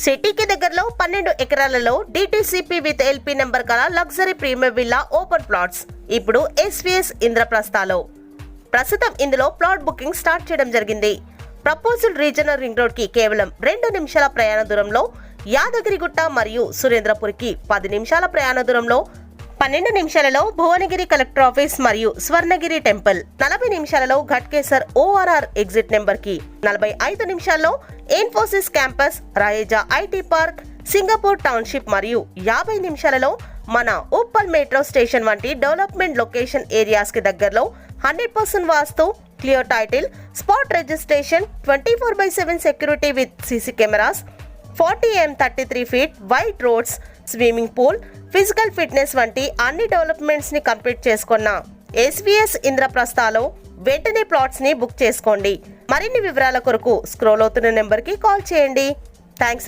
సిటీకి దగ్గరలో 12 ఎకరాలలో డిటిసిపి విత్ ఎల్పి నెంబర్ గల luxury premium villa open plots ఇప్పుడు ఎస్విఎస్ ఇంద్రప్రస్థలో. ప్రస్తుతం ఇందులో ప్లాట్ బుకింగ్ స్టార్ట్ చేయడం జరిగింది. ప్రపోజల్ రీజనల్ రింగ్ రోడ్ కి కేవలం 2 నిమిషాల ప్రయాణ దూరంలో, యాదగిరిగుట్ట మరియు సురేంద్రపూర్కి 10 నిమిషాల ప్రయాణ దూరంలో, 12 నిమిషాలలో భువనగిరి కలెక్టర్ ఆఫీస్ మరియు స్వర్ణగిరి టెంపుల్, 40 నిమిషాలలో ఘట్కేసర్ ఓఆర్ఆర్ ఎగ్జిట్ నెంబర్ కి, 45 నిమిషాల్లో Infosys campus, Raheja IT park, Singapore township మరియు 50 నిమిషాలలో మన ఉప్పల్ మెట్రో స్టేషన్ వంటి డెవలప్మెంట్ లొకేషన్ ఏరియాస్ కి దగ్గరలో 100% vastu, clear title, spot registration, 24/7 security with CC cameras, 40 feet wide roads, swimming pool, physical fitness వంటి అన్ని డెవలప్మెంట్స్ ని కంప్లీట్ చేసుకున్న ఎస్విఎస్ ఇంద్రప్రస్థలో వెంటనే ప్లాట్స్ ని బుక్ చేసుకోండి. మరిన్ని వివరాల కొరకు స్క్రోల్ అవుతున్న నెంబర్ కి కాల్ చేయండి. థ్యాంక్స్.